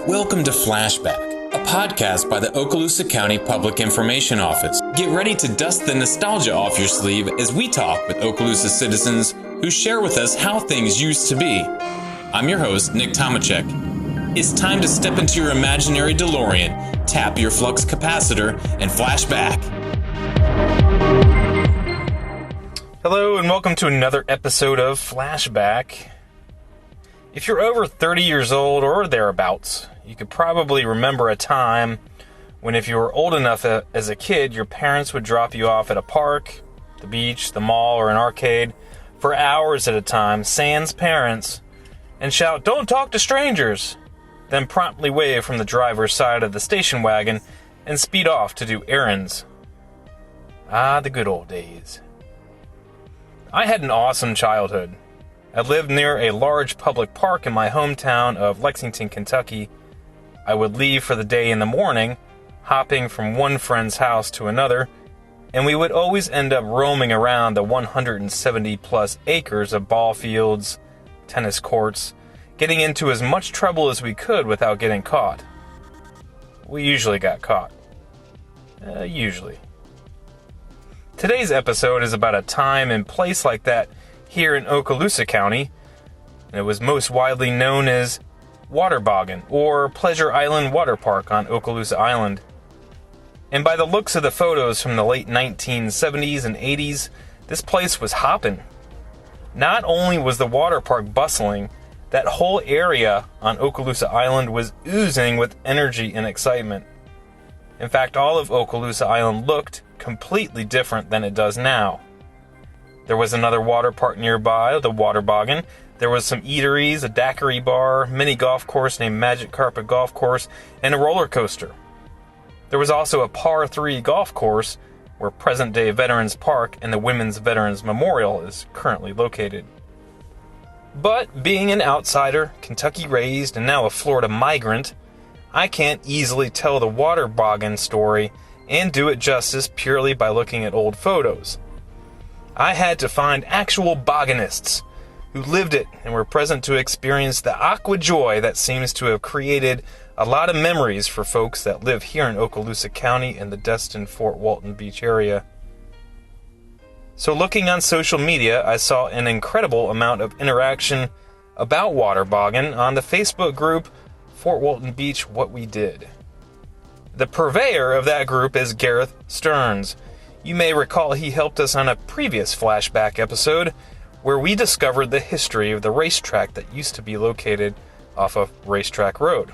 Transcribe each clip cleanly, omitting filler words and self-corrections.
Welcome to FLASHBACK, a podcast by the Okaloosa County Public Information Office. Get ready to dust the nostalgia off your sleeve as we talk with Okaloosa citizens who share with us how things used to be. I'm your host, Nick Tomachek. It's time to step into your imaginary DeLorean, tap your flux capacitor, and flash back. Hello and welcome to another episode of Flashback. If you're over 30 years old or thereabouts, you could probably remember a time when if you were old enough as a kid, your parents would drop you off at a park, the beach, the mall, or an arcade for hours at a time, sans parents, and shout, "Don't talk to strangers," then promptly wave from the driver's side of the station wagon and speed off to do errands. Ah, the good old days. I had an awesome childhood. I lived near a large public park in my hometown of Lexington, Kentucky. I would leave for the day in the morning, hopping from one friend's house to another, and we would always end up roaming around the 170 plus acres of ball fields, tennis courts, getting into as much trouble as we could without getting caught. We usually got caught. Usually. Today's episode is about a time and place like that here in Okaloosa County. It was most widely known as Boggan, or Pleasure Island Water Park on Okaloosa Island. And by the looks of the photos from the late 1970s and 80s, this place was hopping. Not only was the water park bustling, that whole area on Okaloosa Island was oozing with energy and excitement. In fact, all of Okaloosa Island looked completely different than it does now. There was another water park nearby, the Boggan. There was some eateries, a daiquiri bar, mini golf course named Magic Carpet Golf Course, and a roller coaster. There was also a par 3 golf course where present-day Veterans Park and the Women's Veterans Memorial is currently located. But being an outsider, Kentucky-raised, and now a Florida migrant, I can't easily tell the Boggan story and do it justice purely by looking at old photos. I had to find actual Bogganists who lived it and were present to experience the aqua joy that seems to have created a lot of memories for folks that live here in Okaloosa County and the Destin-Fort Walton Beach area. So looking on social media, I saw an incredible amount of interaction about Boggan on the Facebook group Fort Walton Beach What We Did. The purveyor of that group is Gareth Stearns. You may recall he helped us on a previous Flashback episode where we discovered the history of the racetrack that used to be located off of Racetrack Road.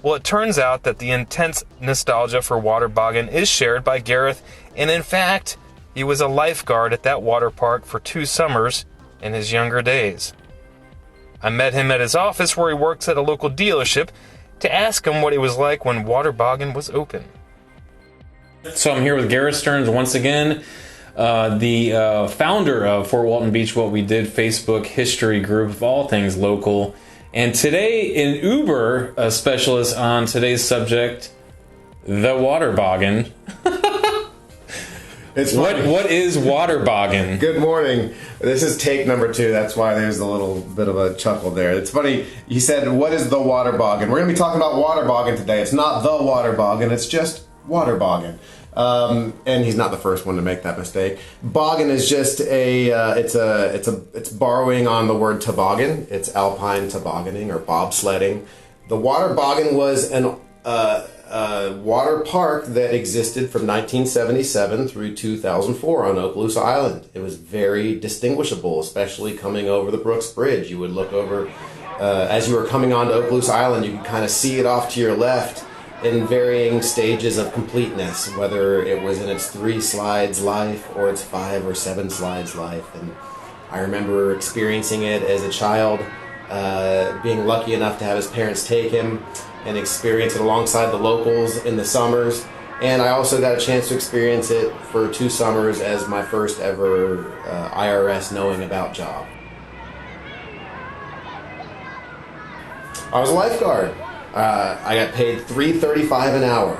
Well, it turns out that the intense nostalgia for Boggan is shared by Gareth, and in fact, he was a lifeguard at that water park for 2 summers in his younger days. I met him at his office where he works at a local dealership to ask him what it was like when Boggan was open. So I'm here with Gareth Stearns once again, the founder of Fort Walton Beach What We Did Facebook history group of all things local. And today, an Uber specialist on today's subject, the Boggan. It's funny. What is Boggan? Good morning. This is take number 2. That's why there's a little bit of a chuckle there. It's funny. You said, what is the Boggan? We're going to be talking about Boggan today. It's not the Boggan. It's just Boggan. And he's not the first one to make that mistake. Boggan is just it's borrowing on the word toboggan. It's alpine tobogganing or bobsledding. The Boggan was an water park that existed from 1977 through 2004 on Okaloosa Island. It was very distinguishable, especially coming over the Brooks Bridge. You would look over, as you were coming onto Okaloosa Island, you could kind of see it off to your left in varying stages of completeness, whether it was in its 3 slides life or its 5 or 7 slides life. And I remember experiencing it as a child, being lucky enough to have his parents take him and experience it alongside the locals in the summers. And I also got a chance to experience it for 2 summers as my first ever IRS knowing about job. I was a lifeguard. I got paid $3.35 an hour,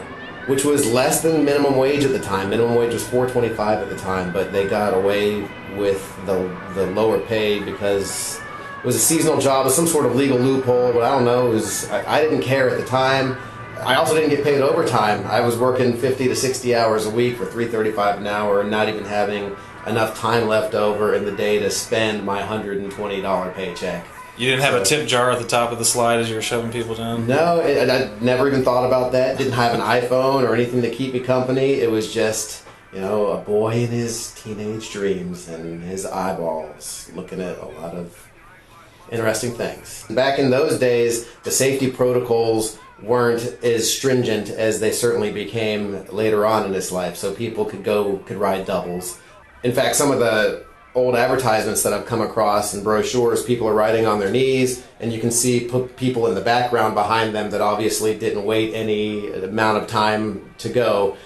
which was less than minimum wage at the time. Minimum wage was $4.25 at the time, but they got away with the lower pay because was a seasonal job with some sort of legal loophole, but I don't know. I didn't care at the time. I also didn't get paid overtime. I was working 50 to 60 hours a week for $3.35 an hour, and not even having enough time left over in the day to spend my $120 paycheck. You didn't have a tip jar at the top of the slide as you were shoving people down? No, I never even thought about that. Didn't have an iPhone or anything to keep me company. It was just, a boy in his teenage dreams and his eyeballs looking at a lot of interesting things. Back in those days, the safety protocols weren't as stringent as they certainly became later on in his life, so people could ride doubles. In fact, some of the old advertisements that I've come across in brochures, people are riding on their knees, and you can see people in the background behind them that obviously didn't wait any amount of time to go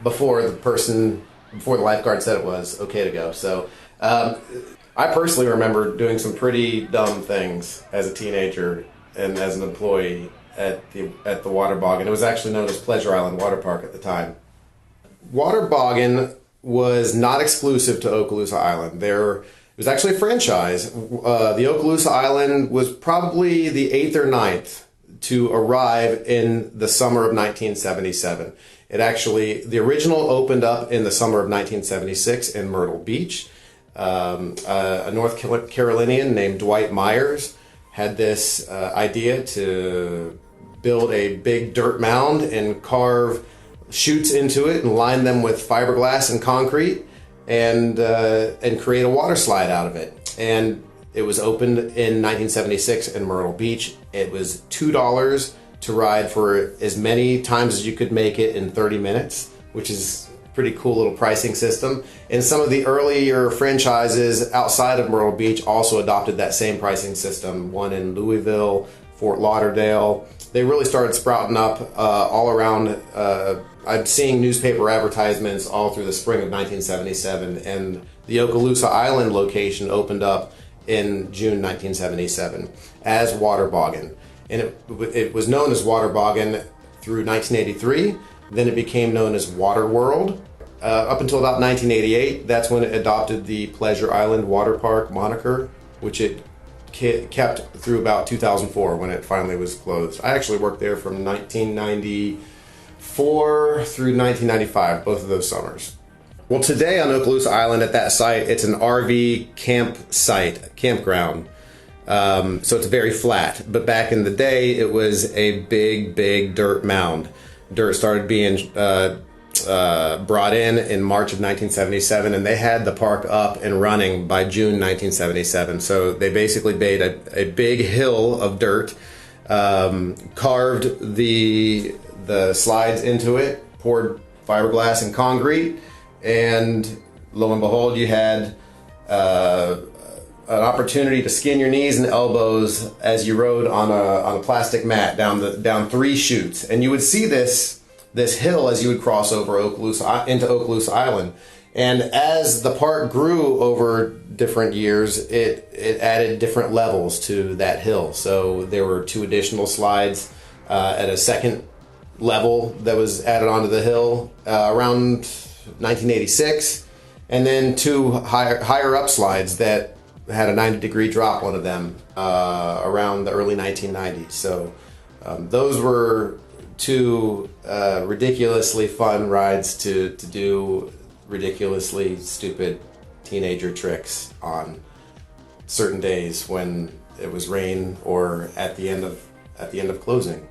before the lifeguard said it was okay to go. So I personally remember doing some pretty dumb things as a teenager and as an employee at the Water Boggan. It was actually known as Pleasure Island Water Park at the time. Water Boggan was not exclusive to Okaloosa Island. It was actually a franchise. The Okaloosa Island was probably the 8th or 9th to arrive in the summer of 1977. The original opened up in the summer of 1976 in Myrtle Beach. A North Carolinian named Dwight Myers had this idea to build a big dirt mound and carve chutes into it and line them with fiberglass and concrete and create a water slide out of it. And it was opened in 1976 in Myrtle Beach. It was $2 to ride for as many times as you could make it in 30 minutes, which is a pretty cool little pricing system. And some of the earlier franchises outside of Myrtle Beach also adopted that same pricing system. One in Louisville, Fort Lauderdale. They really started sprouting up all around. I'm seeing newspaper advertisements all through the spring of 1977, and the Okaloosa Island location opened up in June 1977 as Water Boggan. And it was known as Water Boggan through 1983. Then it became known as Water World. Up until about 1988, that's when it adopted the Pleasure Island Water Park moniker, which it kept through about 2004 when it finally was closed. I actually worked there from 1994 through 1995, both of those summers. Well, today on Okaloosa Island at that site, it's an RV campground. So it's very flat. But back in the day, it was a big, big dirt mound. Dirt started being brought in March of 1977, and they had the park up and running by June 1977. So they basically made a big hill of dirt, carved the slides into it, poured fiberglass and concrete, and lo and behold, you had an opportunity to skin your knees and elbows as you rode on a plastic mat down 3 chutes, and you would see this hill as you would cross over into Okaloosa Island. And as the park grew over different years, it added different levels to that hill. So there were 2 additional slides at a second level that was added onto the hill around 1986, and then 2 higher up slides that had a 90-degree drop, one of them, around the early 1990s. So those were 2 ridiculously fun rides to do ridiculously stupid teenager tricks on certain days when it was rain or at the end of closing.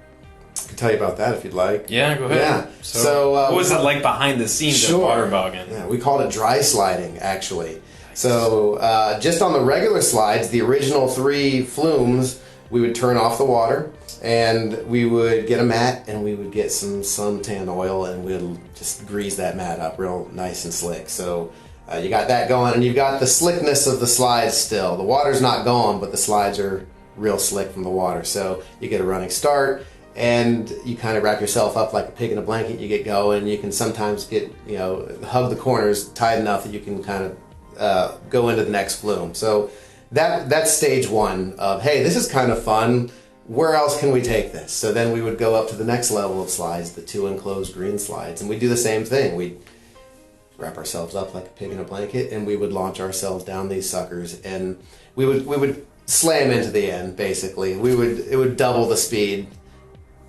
I can tell you about that if you'd like. Yeah, go ahead. Yeah. So what was it like behind the scenes at Water Boggan? Yeah, we called it dry sliding, actually. So just on the regular slides, the original 3 flumes, we would turn off the water, and we would get a mat, and we would get some suntan oil, and we'd just grease that mat up real nice and slick. So you got that going, and you've got the slickness of the slides still. The water's not gone, but the slides are real slick from the water. So you get a running start, and you kind of wrap yourself up like a pig in a blanket. You get going. You can sometimes get, hug the corners tight enough that you can kind of go into the next flume. So that's stage 1 of, hey, this is kind of fun. Where else can we take this? So then we would go up to the next level of slides, the 2 enclosed green slides, and we do the same thing. We'd wrap ourselves up like a pig in a blanket, and we would launch ourselves down these suckers, and we would slam into the end, basically. It would double the speed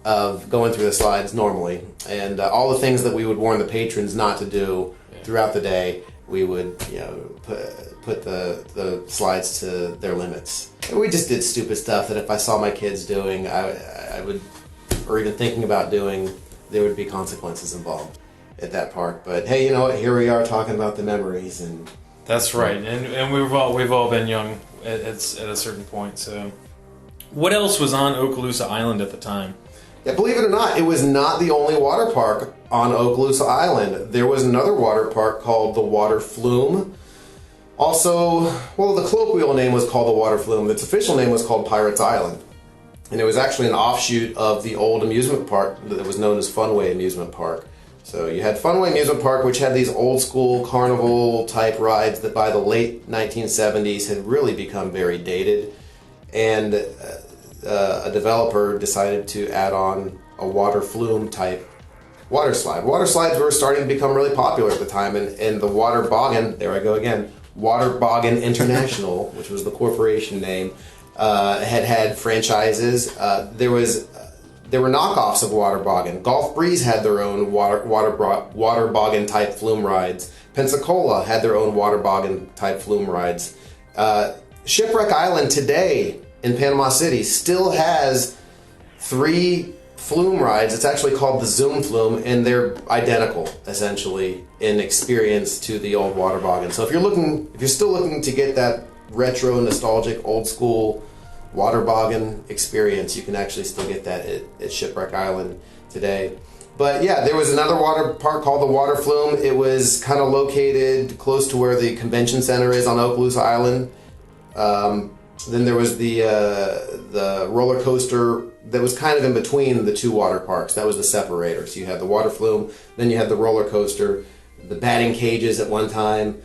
of going through the slides normally. And all the things that we would warn the patrons not to do throughout the day, we would, put the slides to their limits. And we just did stupid stuff that if I saw my kids doing, I would, or even thinking about doing, there would be consequences involved at that park. But hey, you know what? Here we are talking about the memories, and that's right. And we've all been young at a certain point. So, what else was on Okaloosa Island at the time? Yeah, believe it or not, it was not the only water park on Okaloosa Island. There was another water park called the Water Flume. Also, well, the colloquial name was called the Water Flume. Its official name was called Pirates Island. And it was actually an offshoot of the old amusement park that was known as Funway Amusement Park. So you had Funway Amusement Park, which had these old school carnival type rides that by the late 1970s had really become very dated. And a developer decided to add on a water flume type water slide. Water slides were starting to become really popular at the time, and the Water Boggan, there I go again, Water Boggan International, which was the corporation name, had franchises. There were knockoffs of Water Boggan. Gulf Breeze had their own water Boggan type flume rides. Pensacola had their own Water Boggan type flume rides. Shipwreck Island today in Panama City still has 3 flume rides. It's actually called the Zoom Flume, and they're identical essentially in experience to the old Water Boggan. So if you're still looking to get that retro, nostalgic, old school Water Boggan experience, you can actually still get that at Shipwreck Island today. But yeah, there was another water park called the Water Flume. It was kind of located close to where the convention center is on Okaloosa Island. Then there was the roller coaster that was kind of in between the 2 water parks. That was the separator. So you had the Water Flume, then you had the roller coaster, the batting cages at one time,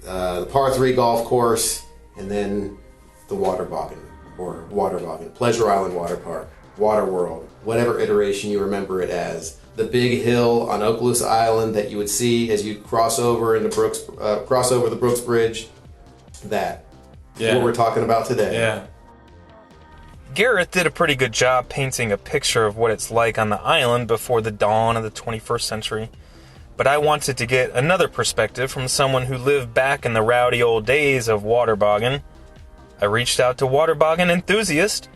the par 3 golf course, and then the Water Boggan, or Water Boggan, Pleasure Island Water Park, Water World, whatever iteration you remember it as. The big hill on Okaloosa Island that you would see as you cross over the Brooks Bridge. That. Yeah. What we're talking about today. Yeah. Gareth did a pretty good job painting a picture of what it's like on the island before the dawn of the 21st century. But I wanted to get another perspective from someone who lived back in the rowdy old days of Water Boggan. I reached out to Water Boggan enthusiast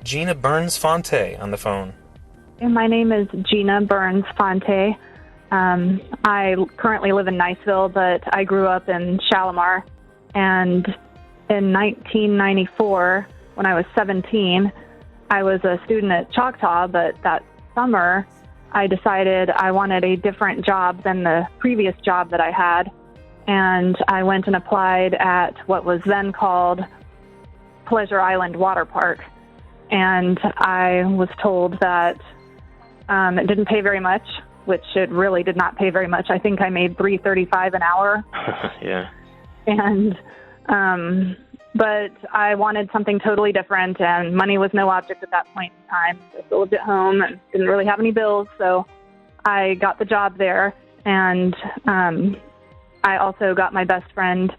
Gina Burns-Fonte on the phone. My name is Gina Burns-Fonte. I currently live in Niceville, but I grew up in Shalimar. And in 1994, when I was 17, I was a student at Choctaw, but that summer I decided I wanted a different job than the previous job that I had. And I went and applied at what was then called Pleasure Island Water Park. And I was told that it didn't pay very much, which it really did not pay very much. I think I made $3.35 an hour. Yeah. And but I wanted something totally different, and money was no object at that point in time. I still lived at home and didn't really have any bills, so I got the job there. And I also got my best friend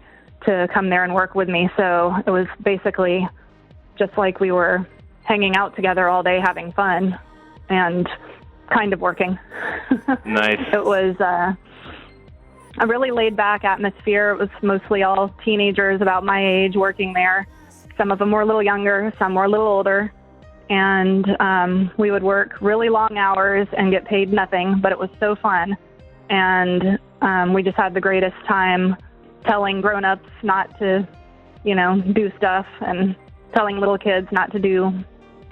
to come there and work with me, so it was basically just like we were hanging out together all day having fun and kind of working. Nice. It was a really laid-back atmosphere. It was mostly all teenagers about my age working there. Some of them were a little younger, some were a little older. And we would work really long hours and get paid nothing, but it was so fun. And we just had the greatest time telling grown-ups not to, do stuff, and telling little kids not to do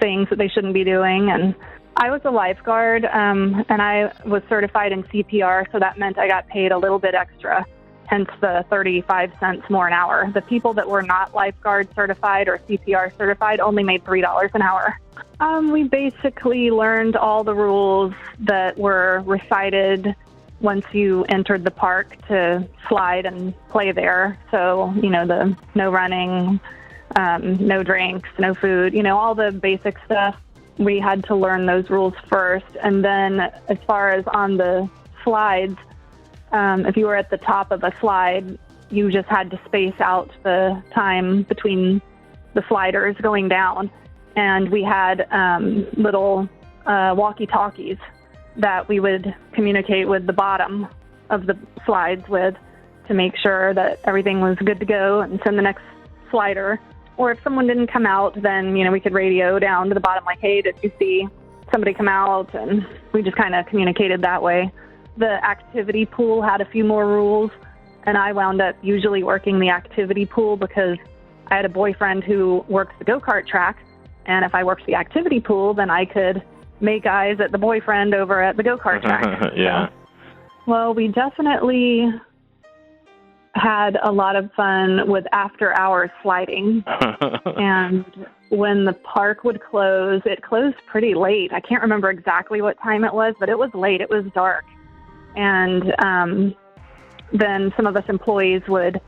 things that they shouldn't be doing. And I was a lifeguard, and I was certified in CPR, so that meant I got paid a little bit extra, hence the 35 cents more an hour. The people that were not lifeguard certified or CPR certified only made $3 an hour. We basically learned all the rules that were recited once you entered the park to slide and play there. So, the no running, no drinks, no food, all the basic stuff. We had to learn those rules first. And then as far as on the slides, if you were at the top of a slide, you just had to space out the time between the sliders going down. And we had little walkie-talkies that we would communicate with the bottom of the slides with to make sure that everything was good to go and send the next slider. Or if someone didn't come out, then, we could radio down to the bottom like, hey, did you see somebody come out? And we just kind of communicated that way. The activity pool had a few more rules, and I wound up usually working the activity pool because I had a boyfriend who works the go-kart track, and if I worked the activity pool, then I could make eyes at the boyfriend over at the go-kart track. Yeah. So, well, we definitely had a lot of fun with after-hours sliding. And when the park would close, it closed pretty late. I can't remember exactly what time it was, but it was late. It was dark. And then some of us employees would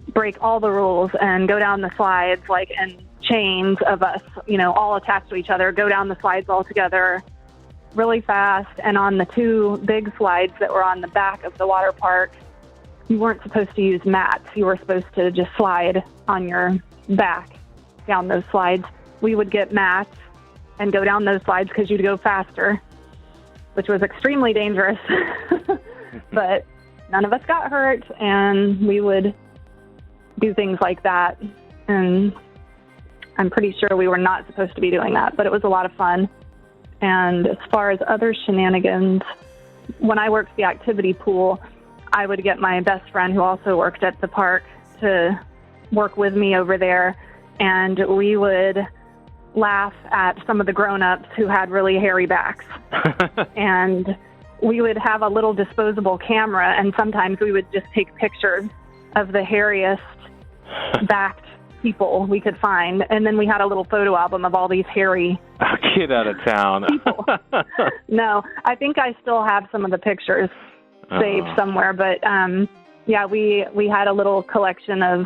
break all the rules and go down the slides, like in chains of us, all attached to each other, go down the slides all together really fast. And on the two big slides that were on the back of the water park, you weren't supposed to use mats. You were supposed to just slide on your back down those slides. We would get mats and go down those slides because you'd go faster, which was extremely dangerous. But none of us got hurt, and we would do things like that. And I'm pretty sure we were not supposed to be doing that, but it was a lot of fun. And as far as other shenanigans, when I worked the activity pool, I would get my best friend who also worked at the park to work with me over there, and we would laugh at some of the grown-ups who had really hairy backs. And we would have a little disposable camera, and sometimes we would just take pictures of the hairiest backed people we could find, and then we had a little photo album of all these hairy Get out of town. people. No, I think I still have some of the pictures saved somewhere, but we had a little collection of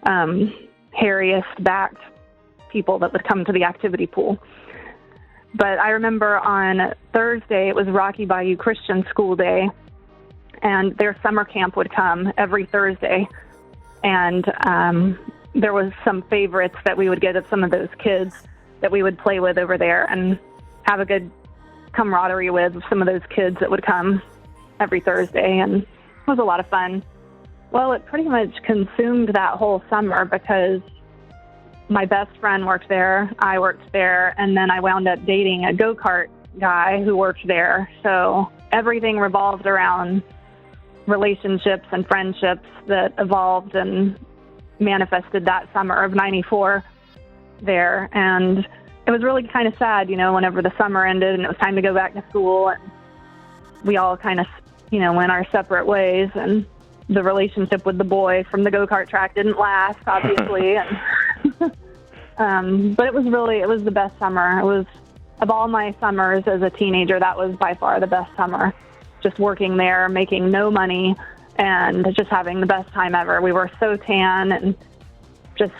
hairiest backed people that would come to the activity pool. But I remember on Thursday, it was Rocky Bayou Christian School Day, and their summer camp would come every Thursday. And there was some favorites that we would get of some of those kids that we would play with over there and have a good camaraderie with some of those kids that would come every Thursday. And it was a lot of fun. Well, it pretty much consumed that whole summer because my best friend worked there, I worked there, and then I wound up dating a go-kart guy who worked there. So everything revolved around relationships and friendships that evolved and manifested that summer of '94 there. And it was really kind of sad, whenever the summer ended and it was time to go back to school, and we all kind of, went our separate ways, and the relationship with the boy from the go-kart track didn't last, obviously. And, but it was the best summer. It was, of all my summers as a teenager, that was by far the best summer. Just working there, making no money, and just having the best time ever. We were so tan and just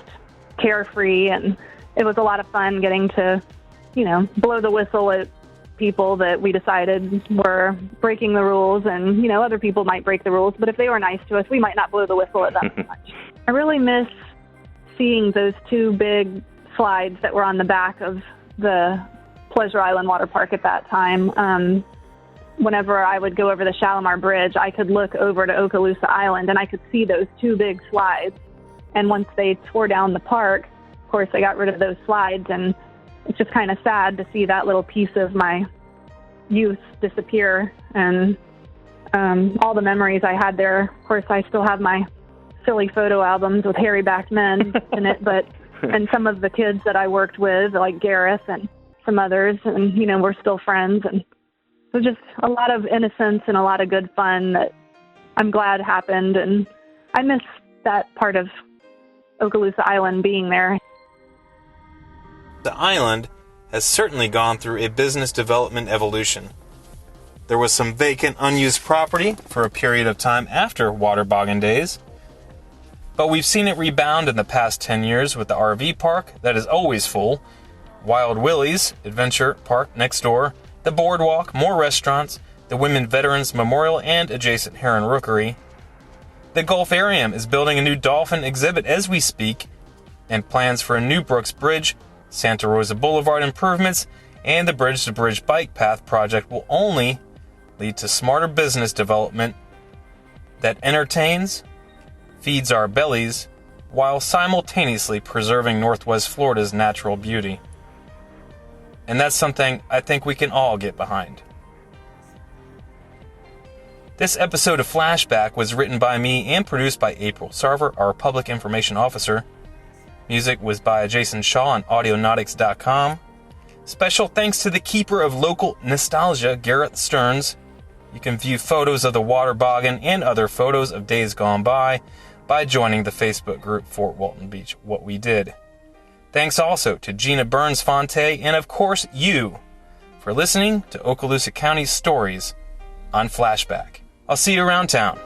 carefree, and it was a lot of fun getting to, blow the whistle at people that we decided were breaking the rules. And, other people might break the rules, but if they were nice to us, we might not blow the whistle at them so much. I really miss seeing those two big slides that were on the back of the Pleasure Island water park at that time. Whenever I would go over the Shalimar Bridge, I could look over to Okaloosa Island and I could see those two big slides. And once they tore down the park, of course, they got rid of those slides, and it's just kind of sad to see that little piece of my youth disappear. And all the memories I had there, of course, I still have my silly photo albums with hairy-backed men in it, and some of the kids that I worked with, like Gareth and some others, and, we're still friends. And it was just a lot of innocence and a lot of good fun that I'm glad happened. And I miss that part of Okaloosa Island being there. The island has certainly gone through a business development evolution. There was some vacant, unused property for a period of time after Water Boggan days, but we've seen it rebound in the past 10 years with the RV park that is always full, Wild Willie's Adventure Park next door, the boardwalk, more restaurants, the Women Veterans Memorial and adjacent Heron Rookery. The Gulfarium is building a new dolphin exhibit as we speak, and plans for a new Brooks Bridge, Santa Rosa Boulevard improvements, and the Bridge-to-Bridge bike path project will only lead to smarter business development that entertains, feeds our bellies, while simultaneously preserving Northwest Florida's natural beauty. And that's something I think we can all get behind. This episode of Flashback was written by me and produced by April Sarver, our Public Information Officer. Music was by Jason Shaw on Audionautics.com. Special thanks to the keeper of local nostalgia, Garrett Stearns. You can view photos of the water boggan and other photos of days gone by joining the Facebook group Fort Walton Beach What We Did. Thanks also to Gina Burns-Fonte and, of course, you for listening to Okaloosa County's stories on Flashback. I'll see you around town.